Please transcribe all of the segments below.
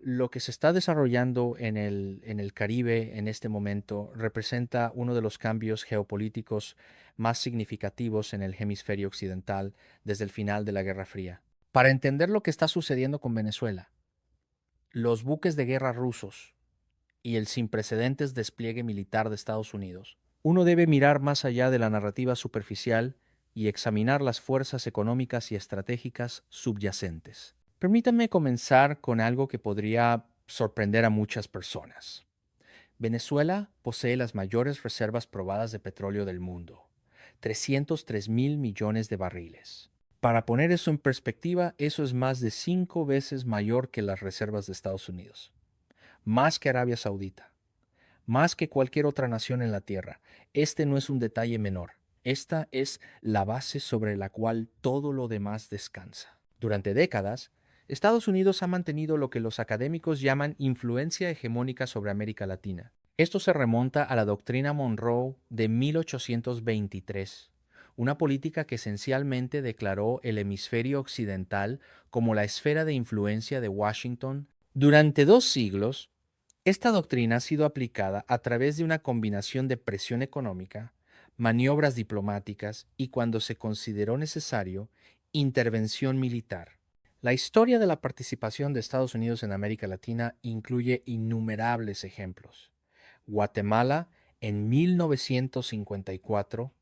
Lo que se está desarrollando en el Caribe en este momento representa uno de los cambios geopolíticos más significativos en el hemisferio occidental desde el final de la Guerra Fría. Para entender lo que está sucediendo con Venezuela, los buques de guerra rusos y el sin precedentes despliegue militar de Estados Unidos, uno debe mirar más allá de la narrativa superficial y examinar las fuerzas económicas y estratégicas subyacentes. Permítanme comenzar con algo que podría sorprender a muchas personas. Venezuela posee las mayores reservas probadas de petróleo del mundo, 303.000 millones de barriles. Para poner eso en perspectiva, eso es más de 5 veces mayor que las reservas de Estados Unidos, más que Arabia Saudita, más que cualquier otra nación en la Tierra. Este no es un detalle menor. Esta es la base sobre la cual todo lo demás descansa. Durante décadas, Estados Unidos ha mantenido lo que los académicos llaman influencia hegemónica sobre América Latina. Esto se remonta a la doctrina Monroe de 1823, una política que esencialmente declaró el hemisferio occidental como la esfera de influencia de Washington. Durante 2 siglos, esta doctrina ha sido aplicada a través de una combinación de presión económica, maniobras diplomáticas y, cuando se consideró necesario, intervención militar. La historia de la participación de Estados Unidos en América Latina incluye innumerables ejemplos. Guatemala en 1954,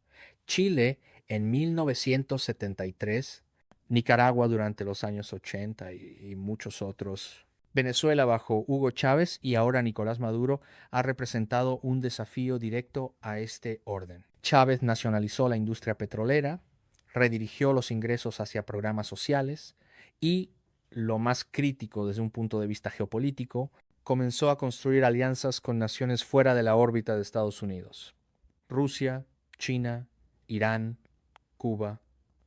Chile en 1973, Nicaragua durante los años 80 y muchos otros. Venezuela bajo Hugo Chávez y ahora Nicolás Maduro ha representado un desafío directo a este orden. Chávez nacionalizó la industria petrolera, redirigió los ingresos hacia programas sociales y, lo más crítico desde un punto de vista geopolítico, comenzó a construir alianzas con naciones fuera de la órbita de Estados Unidos: Rusia, China, Irán, Cuba.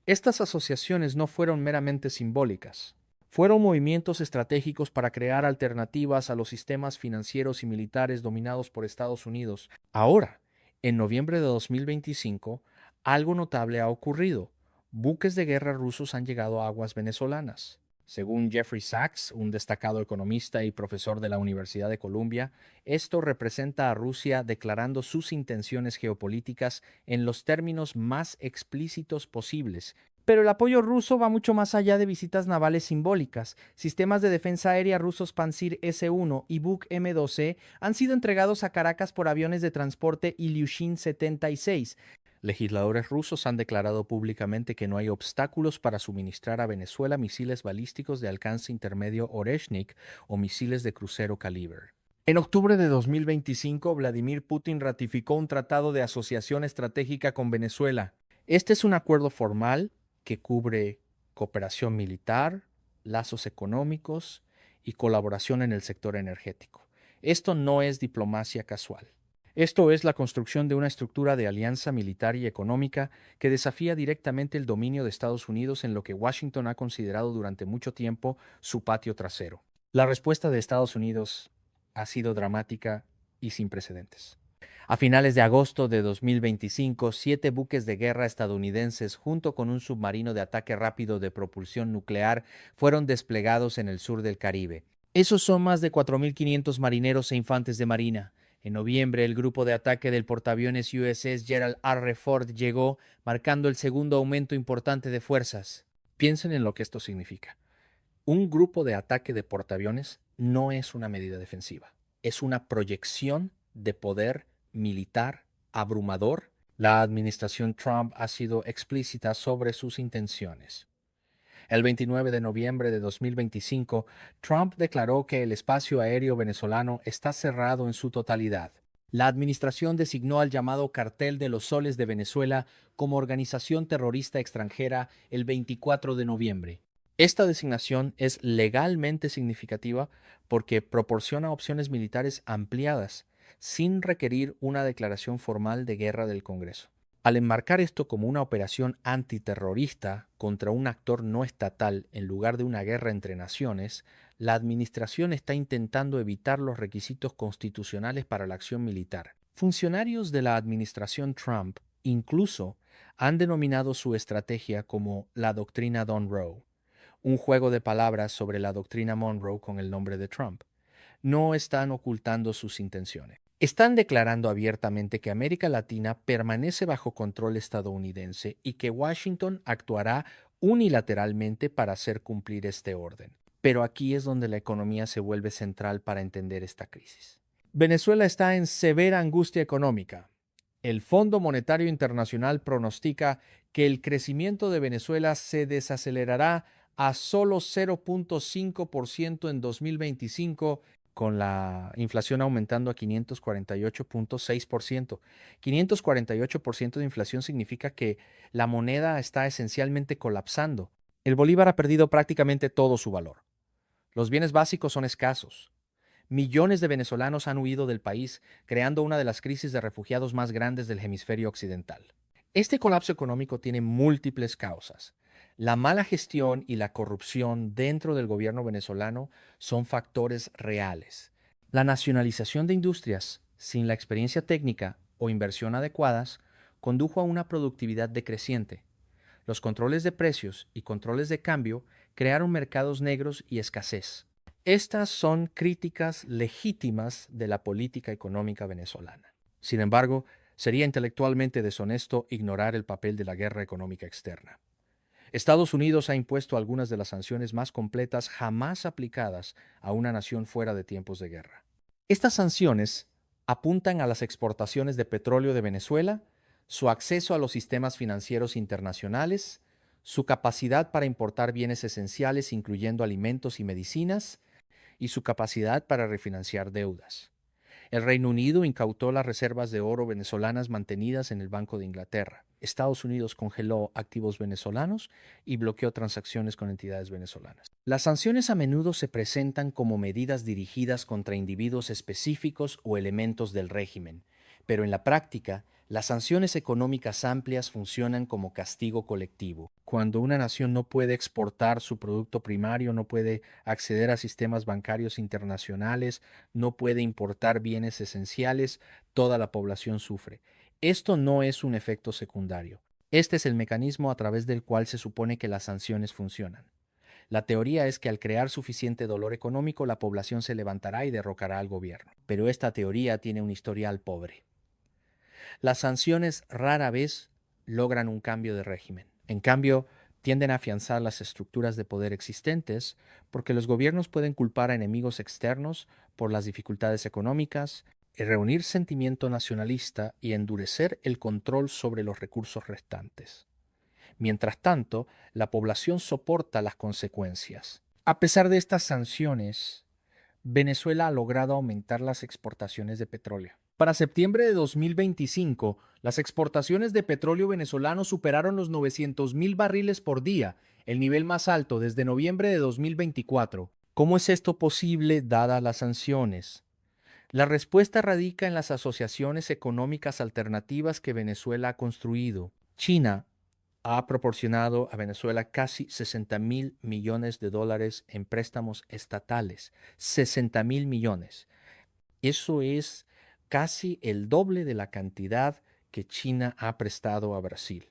Estas asociaciones no fueron meramente simbólicas. Fueron movimientos estratégicos para crear alternativas a los sistemas financieros y militares dominados por Estados Unidos. Ahora, en noviembre de 2025, algo notable ha ocurrido. Buques de guerra rusos han llegado a aguas venezolanas. Según Jeffrey Sachs, un destacado economista y profesor de la Universidad de Columbia, esto representa a Rusia declarando sus intenciones geopolíticas en los términos más explícitos posibles. Pero el apoyo ruso va mucho más allá de visitas navales simbólicas. Sistemas de defensa aérea rusos Pansir S-1 y Buk M-12 han sido entregados a Caracas por aviones de transporte Ilyushin 76. Legisladores rusos han declarado públicamente que no hay obstáculos para suministrar a Venezuela misiles balísticos de alcance intermedio Oreshnik o misiles de crucero Caliber. En octubre de 2025, Vladimir Putin ratificó un tratado de asociación estratégica con Venezuela. Este es un acuerdo formal que cubre cooperación militar, lazos económicos y colaboración en el sector energético. Esto no es diplomacia casual. Esto es la construcción de una estructura de alianza militar y económica que desafía directamente el dominio de Estados Unidos en lo que Washington ha considerado durante mucho tiempo su patio trasero. La respuesta de Estados Unidos ha sido dramática y sin precedentes. A finales de agosto de 2025, 7 buques de guerra estadounidenses, junto con un submarino de ataque rápido de propulsión nuclear, fueron desplegados en el sur del Caribe. Esos son más de 4.500 marineros e infantes de marina. En noviembre, el grupo de ataque del portaaviones USS Gerald R. Ford llegó, marcando el segundo aumento importante de fuerzas. Piensen en lo que esto significa. Un grupo de ataque de portaaviones no es una medida defensiva, es una proyección de poder militar abrumador. La administración Trump ha sido explícita sobre sus intenciones. El 29 de noviembre de 2025, Trump declaró que el espacio aéreo venezolano está cerrado en su totalidad. La administración designó al llamado Cartel de los Soles de Venezuela como organización terrorista extranjera el 24 de noviembre. Esta designación es legalmente significativa porque proporciona opciones militares ampliadas sin requerir una declaración formal de guerra del Congreso. Al enmarcar esto como una operación antiterrorista contra un actor no estatal en lugar de una guerra entre naciones, la administración está intentando evitar los requisitos constitucionales para la acción militar. Funcionarios de la administración Trump incluso han denominado su estrategia como la doctrina Monroe, un juego de palabras sobre la doctrina Monroe con el nombre de Trump. No están ocultando sus intenciones. Están declarando abiertamente que América Latina permanece bajo control estadounidense y que Washington actuará unilateralmente para hacer cumplir este orden. Pero aquí es donde la economía se vuelve central para entender esta crisis. Venezuela está en severa angustia económica. El Fondo Monetario Internacional pronostica que el crecimiento de Venezuela se desacelerará a solo 0.5% en 2025, con la inflación aumentando a 548.6%. 548% de inflación significa que la moneda está esencialmente colapsando. El bolívar ha perdido prácticamente todo su valor. Los bienes básicos son escasos. Millones de venezolanos han huido del país, creando una de las crisis de refugiados más grandes del hemisferio occidental. Este colapso económico tiene múltiples causas. La mala gestión y la corrupción dentro del gobierno venezolano son factores reales. La nacionalización de industrias sin la experiencia técnica o inversión adecuadas condujo a una productividad decreciente. Los controles de precios y controles de cambio crearon mercados negros y escasez. Estas son críticas legítimas de la política económica venezolana. Sin embargo, sería intelectualmente deshonesto ignorar el papel de la guerra económica externa. Estados Unidos ha impuesto algunas de las sanciones más completas jamás aplicadas a una nación fuera de tiempos de guerra. Estas sanciones apuntan a las exportaciones de petróleo de Venezuela, su acceso a los sistemas financieros internacionales, su capacidad para importar bienes esenciales incluyendo alimentos y medicinas, y su capacidad para refinanciar deudas. El Reino Unido incautó las reservas de oro venezolanas mantenidas en el Banco de Inglaterra. Estados Unidos congeló activos venezolanos y bloqueó transacciones con entidades venezolanas. Las sanciones a menudo se presentan como medidas dirigidas contra individuos específicos o elementos del régimen, pero en la práctica, las sanciones económicas amplias funcionan como castigo colectivo. Cuando una nación no puede exportar su producto primario, no puede acceder a sistemas bancarios internacionales, no puede importar bienes esenciales, toda la población sufre. Esto no es un efecto secundario. Este es el mecanismo a través del cual se supone que las sanciones funcionan. La teoría es que al crear suficiente dolor económico, la población se levantará y derrocará al gobierno. Pero esta teoría tiene un historial pobre. Las sanciones rara vez logran un cambio de régimen. En cambio, tienden a afianzar las estructuras de poder existentes porque los gobiernos pueden culpar a enemigos externos por las dificultades económicas, reunir sentimiento nacionalista y endurecer el control sobre los recursos restantes. Mientras tanto, la población soporta las consecuencias. A pesar de estas sanciones, Venezuela ha logrado aumentar las exportaciones de petróleo. Para septiembre de 2025, las exportaciones de petróleo venezolano superaron los 900,000 barriles por día, el nivel más alto desde noviembre de 2024. ¿Cómo es esto posible dadas las sanciones? La respuesta radica en las asociaciones económicas alternativas que Venezuela ha construido. China ha proporcionado a Venezuela casi 60,000 millones de dólares en préstamos estatales. 60,000 millones. Eso es casi el doble de la cantidad que China ha prestado a Brasil,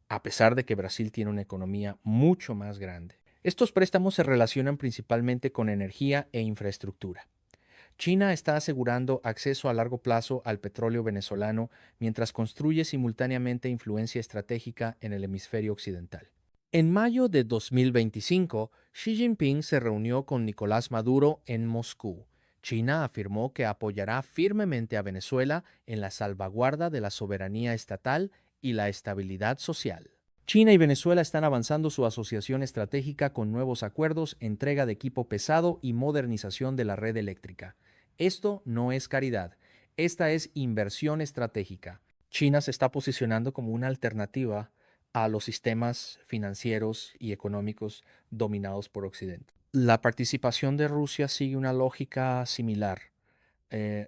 a pesar de que Brasil tiene una economía mucho más grande. Estos préstamos se relacionan principalmente con energía e infraestructura. China está asegurando acceso a largo plazo al petróleo venezolano mientras construye simultáneamente influencia estratégica en el hemisferio occidental. En mayo de 2025, Xi Jinping se reunió con Nicolás Maduro en Moscú. China afirmó que apoyará firmemente a Venezuela en la salvaguarda de la soberanía estatal y la estabilidad social. China y Venezuela están avanzando su asociación estratégica con nuevos acuerdos, entrega de equipo pesado y modernización de la red eléctrica. Esto no es caridad, esta es inversión estratégica. China se está posicionando como una alternativa a los sistemas financieros y económicos dominados por Occidente. La participación de Rusia sigue una lógica similar.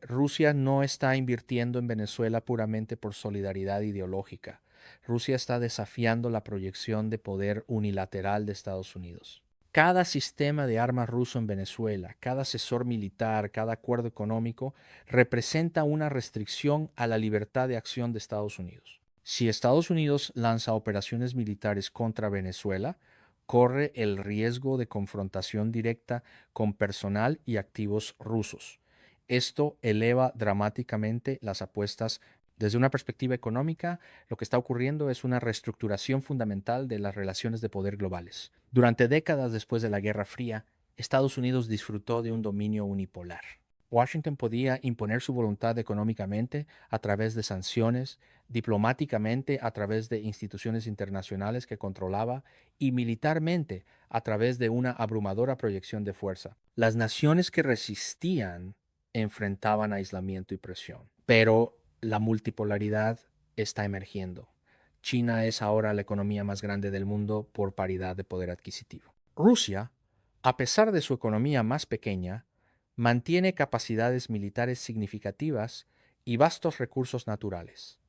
Rusia no está invirtiendo en Venezuela puramente por solidaridad ideológica. Rusia está desafiando la proyección de poder unilateral de Estados Unidos. Cada sistema de armas ruso en Venezuela, cada asesor militar, cada acuerdo económico representa una restricción a la libertad de acción de Estados Unidos. Si Estados Unidos lanza operaciones militares contra Venezuela, corre el riesgo de confrontación directa con personal y activos rusos. Esto eleva dramáticamente las apuestas. Desde una perspectiva económica, lo que está ocurriendo es una reestructuración fundamental de las relaciones de poder globales. Durante décadas después de la Guerra Fría, Estados Unidos disfrutó de un dominio unipolar. Washington podía imponer su voluntad económicamente a través de sanciones, diplomáticamente a través de instituciones internacionales que controlaba y militarmente a través de una abrumadora proyección de fuerza. Las naciones que resistían enfrentaban aislamiento y presión, pero la multipolaridad está emergiendo. China es ahora la economía más grande del mundo por paridad de poder adquisitivo. Rusia, a pesar de su economía más pequeña, mantiene capacidades militares significativas y vastos recursos naturales.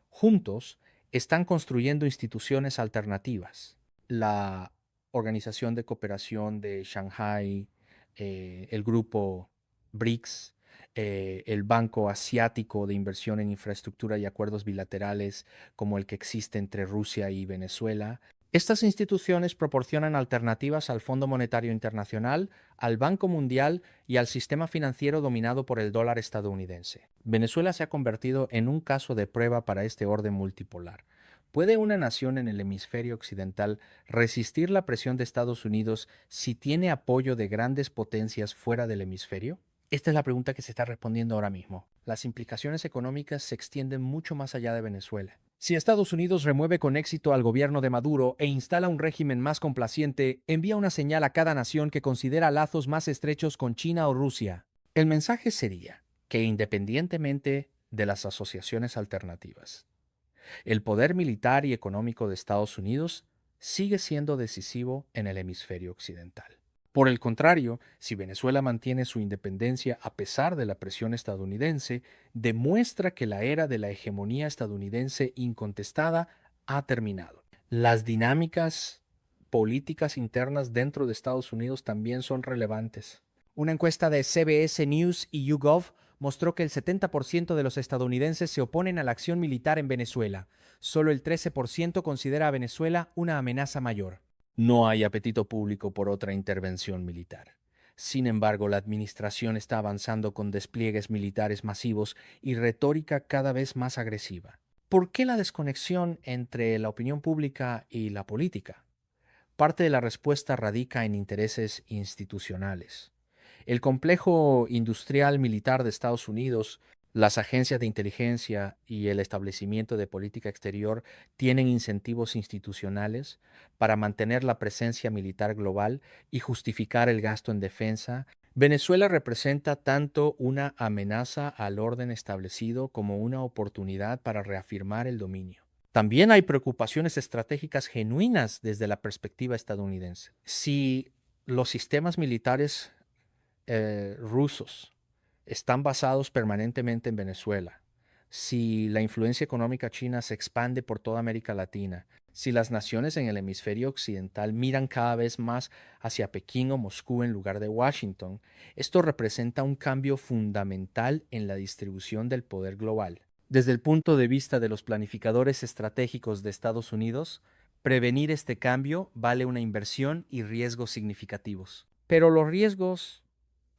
Juntos, están construyendo instituciones alternativas. La Organización de Cooperación de Shanghái, el grupo BRICS, el Banco Asiático de Inversión en Infraestructura y acuerdos bilaterales como el que existe entre Rusia y Venezuela. Estas instituciones proporcionan alternativas al Fondo Monetario Internacional, al Banco Mundial y al sistema financiero dominado por el dólar estadounidense. Venezuela se ha convertido en un caso de prueba para este orden multipolar. ¿Puede una nación en el hemisferio occidental resistir la presión de Estados Unidos si tiene apoyo de grandes potencias fuera del hemisferio? Esta es la pregunta que se está respondiendo ahora mismo. Las implicaciones económicas se extienden mucho más allá de Venezuela. Si Estados Unidos remueve con éxito al gobierno de Maduro e instala un régimen más complaciente, envía una señal a cada nación que considera lazos más estrechos con China o Rusia. El mensaje sería que independientemente de las asociaciones alternativas, el poder militar y económico de Estados Unidos sigue siendo decisivo en el hemisferio occidental. Por el contrario, si Venezuela mantiene su independencia a pesar de la presión estadounidense, demuestra que la era de la hegemonía estadounidense incontestada ha terminado. Las dinámicas políticas internas dentro de Estados Unidos también son relevantes. Una encuesta de CBS News y YouGov mostró que el 70% de los estadounidenses se oponen a la acción militar en Venezuela. Solo el 13% considera a Venezuela una amenaza mayor. No hay apetito público por otra intervención militar. Sin embargo, la administración está avanzando con despliegues militares masivos y retórica cada vez más agresiva. ¿Por qué la desconexión entre la opinión pública y la política? Parte de la respuesta radica en intereses institucionales. El complejo industrial militar de Estados Unidos, las agencias de inteligencia y el establecimiento de política exterior tienen incentivos institucionales para mantener la presencia militar global y justificar el gasto en defensa. Venezuela representa tanto una amenaza al orden establecido como una oportunidad para reafirmar el dominio. También hay preocupaciones estratégicas genuinas desde la perspectiva estadounidense. Si los sistemas militares rusos están basados permanentemente en Venezuela, si la influencia económica china se expande por toda América Latina, si las naciones en el hemisferio occidental miran cada vez más hacia Pekín o Moscú en lugar de Washington, esto representa un cambio fundamental en la distribución del poder global. Desde el punto de vista de los planificadores estratégicos de Estados Unidos, prevenir este cambio vale una inversión y riesgos significativos. Pero los riesgos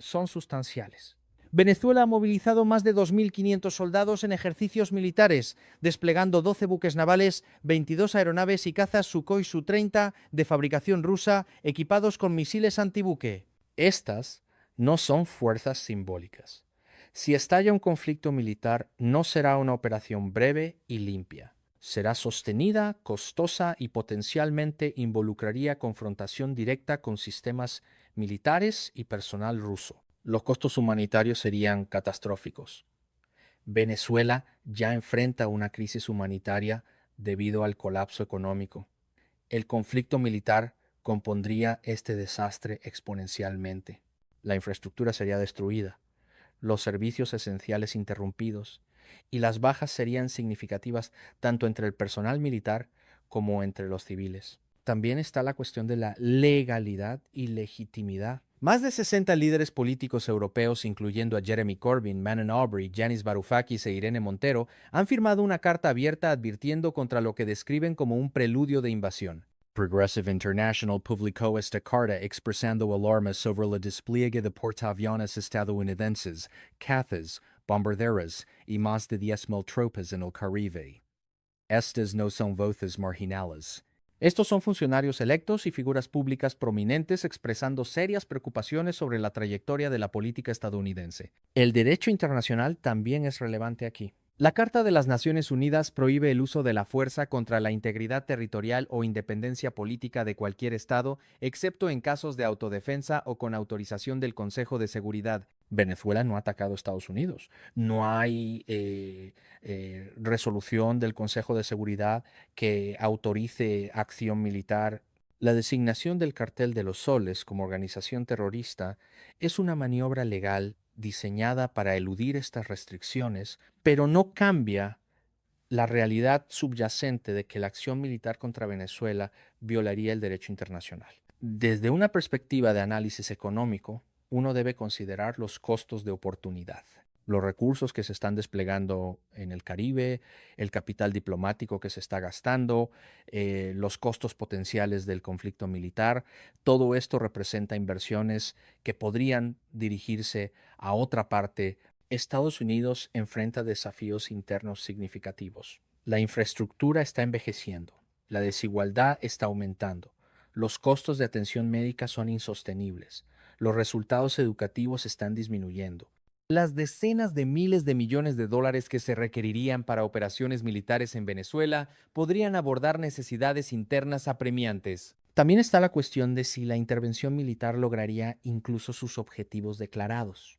son sustanciales. Venezuela ha movilizado más de 2.500 soldados en ejercicios militares, desplegando 12 buques navales, 22 aeronaves y cazas Sukhoi Su-30 de fabricación rusa equipados con misiles antibuque. Estas no son fuerzas simbólicas. Si estalla un conflicto militar, no será una operación breve y limpia. Será sostenida, costosa y potencialmente involucraría confrontación directa con sistemas militares y personal ruso. Los costos humanitarios serían catastróficos. Venezuela ya enfrenta una crisis humanitaria debido al colapso económico. El conflicto militar compondría este desastre exponencialmente. La infraestructura sería destruida, los servicios esenciales interrumpidos, y las bajas serían significativas tanto entre el personal militar como entre los civiles. También está la cuestión de la legalidad y legitimidad. Más de 60 líderes políticos europeos, incluyendo a Jeremy Corbyn, Manon Aubrey, Yanis Varoufakis e Irene Montero, han firmado una carta abierta advirtiendo contra lo que describen como un preludio de invasión. Progressive International publicó esta carta expresando alarma sobre el despliegue de portaaviones estadounidenses, cazas, bombarderas y más de 10,000 tropas en el Caribe. Estas no son voces marginales. Estos son funcionarios electos y figuras públicas prominentes expresando serias preocupaciones sobre la trayectoria de la política estadounidense. El derecho internacional también es relevante aquí. La Carta de las Naciones Unidas prohíbe el uso de la fuerza contra la integridad territorial o independencia política de cualquier Estado, excepto en casos de autodefensa o con autorización del Consejo de Seguridad. Venezuela no ha atacado a Estados Unidos. No hay resolución del Consejo de Seguridad que autorice acción militar. La designación del Cartel de los Soles como organización terrorista es una maniobra legal diseñada para eludir estas restricciones, pero no cambia la realidad subyacente de que la acción militar contra Venezuela violaría el derecho internacional. Desde una perspectiva de análisis económico, uno debe considerar los costos de oportunidad, los recursos que se están desplegando en el Caribe, el capital diplomático que se está gastando, los costos potenciales del conflicto militar. Todo esto representa inversiones que podrían dirigirse a otra parte. Estados Unidos enfrenta desafíos internos significativos. La infraestructura está envejeciendo, la desigualdad está aumentando, los costos de atención médica son insostenibles, los resultados educativos están disminuyendo. Las decenas de miles de millones de dólares que se requerirían para operaciones militares en Venezuela podrían abordar necesidades internas apremiantes. También está la cuestión de si la intervención militar lograría incluso sus objetivos declarados.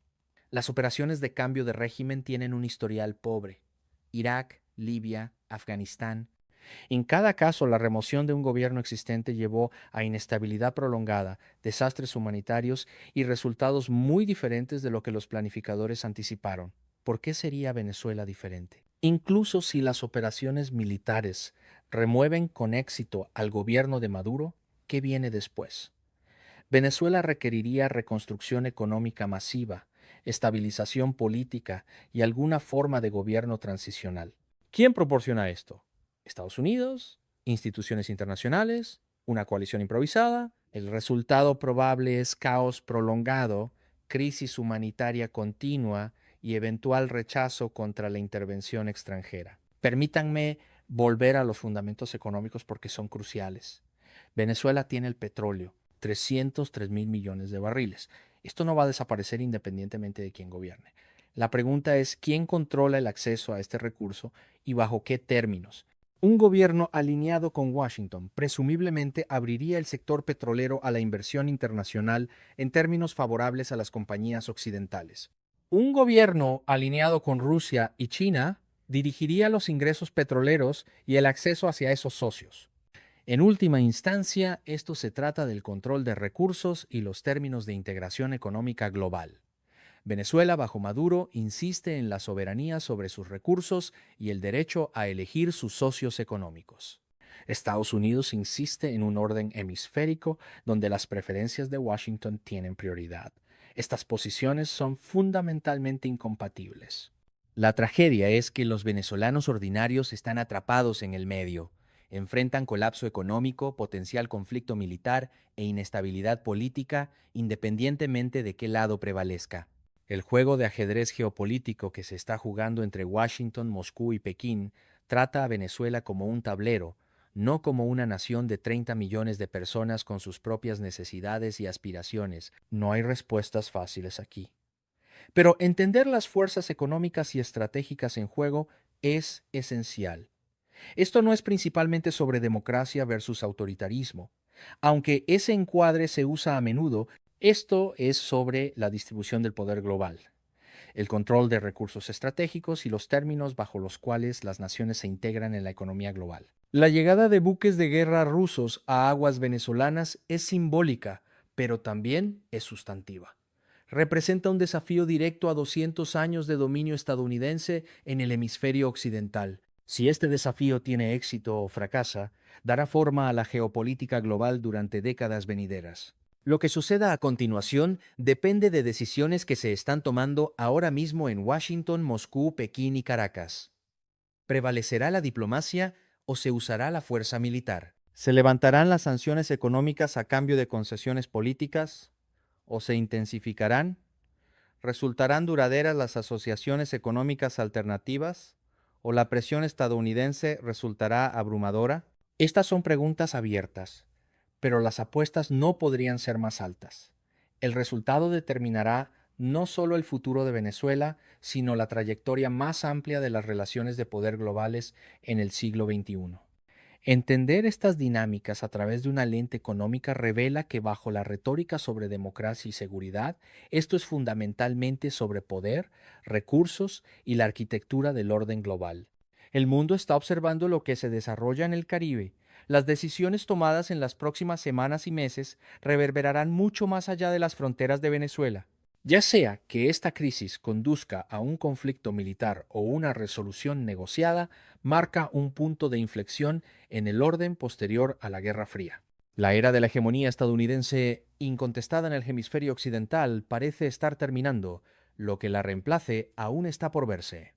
Las operaciones de cambio de régimen tienen un historial pobre. Irak, Libia, Afganistán. En cada caso, la remoción de un gobierno existente llevó a inestabilidad prolongada, desastres humanitarios y resultados muy diferentes de lo que los planificadores anticiparon. ¿Por qué sería Venezuela diferente? Incluso si las operaciones militares remueven con éxito al gobierno de Maduro, ¿qué viene después? Venezuela requeriría reconstrucción económica masiva, estabilización política y alguna forma de gobierno transicional. ¿Quién proporciona esto? ¿Estados Unidos? ¿Instituciones internacionales? ¿Una coalición improvisada? El resultado probable es caos prolongado, crisis humanitaria continua y eventual rechazo contra la intervención extranjera. Permítanme volver a los fundamentos económicos porque son cruciales. Venezuela tiene el petróleo, 303 mil millones de barriles. Esto no va a desaparecer independientemente de quién gobierne. La pregunta es quién controla el acceso a este recurso y bajo qué términos. Un gobierno alineado con Washington presumiblemente abriría el sector petrolero a la inversión internacional en términos favorables a las compañías occidentales. Un gobierno alineado con Rusia y China dirigiría los ingresos petroleros y el acceso hacia esos socios. En última instancia, esto se trata del control de recursos y los términos de integración económica global. Venezuela, bajo Maduro, insiste en la soberanía sobre sus recursos y el derecho a elegir sus socios económicos. Estados Unidos insiste en un orden hemisférico donde las preferencias de Washington tienen prioridad. Estas posiciones son fundamentalmente incompatibles. La tragedia es que los venezolanos ordinarios están atrapados en el medio. Enfrentan colapso económico, potencial conflicto militar e inestabilidad política independientemente de qué lado prevalezca. El juego de ajedrez geopolítico que se está jugando entre Washington, Moscú y Pekín trata a Venezuela como un tablero, no como una nación de 30 millones de personas con sus propias necesidades y aspiraciones. No hay respuestas fáciles aquí. Pero entender las fuerzas económicas y estratégicas en juego es esencial. Esto no es principalmente sobre democracia versus autoritarismo. Aunque ese encuadre se usa a menudo, esto es sobre la distribución del poder global, el control de recursos estratégicos y los términos bajo los cuales las naciones se integran en la economía global. La llegada de buques de guerra rusos a aguas venezolanas es simbólica, pero también es sustantiva. Representa un desafío directo a 200 años de dominio estadounidense en el hemisferio occidental. Si este desafío tiene éxito o fracasa, dará forma a la geopolítica global durante décadas venideras. Lo que suceda a continuación depende de decisiones que se están tomando ahora mismo en Washington, Moscú, Pekín y Caracas. ¿Prevalecerá la diplomacia o se usará la fuerza militar? ¿Se levantarán las sanciones económicas a cambio de concesiones políticas o se intensificarán? ¿Resultarán duraderas las asociaciones económicas alternativas o la presión estadounidense resultará abrumadora? Estas son preguntas abiertas, pero las apuestas no podrían ser más altas. El resultado determinará no solo el futuro de Venezuela, sino la trayectoria más amplia de las relaciones de poder globales en el siglo XXI. Entender estas dinámicas a través de una lente económica revela que bajo la retórica sobre democracia y seguridad, esto es fundamentalmente sobre poder, recursos y la arquitectura del orden global. El mundo está observando lo que se desarrolla en el Caribe. Las decisiones tomadas en las próximas semanas y meses reverberarán mucho más allá de las fronteras de Venezuela. Ya sea que esta crisis conduzca a un conflicto militar o una resolución negociada, marca un punto de inflexión en el orden posterior a la Guerra Fría. La era de la hegemonía estadounidense incontestada en el hemisferio occidental parece estar terminando. Lo que la reemplace aún está por verse.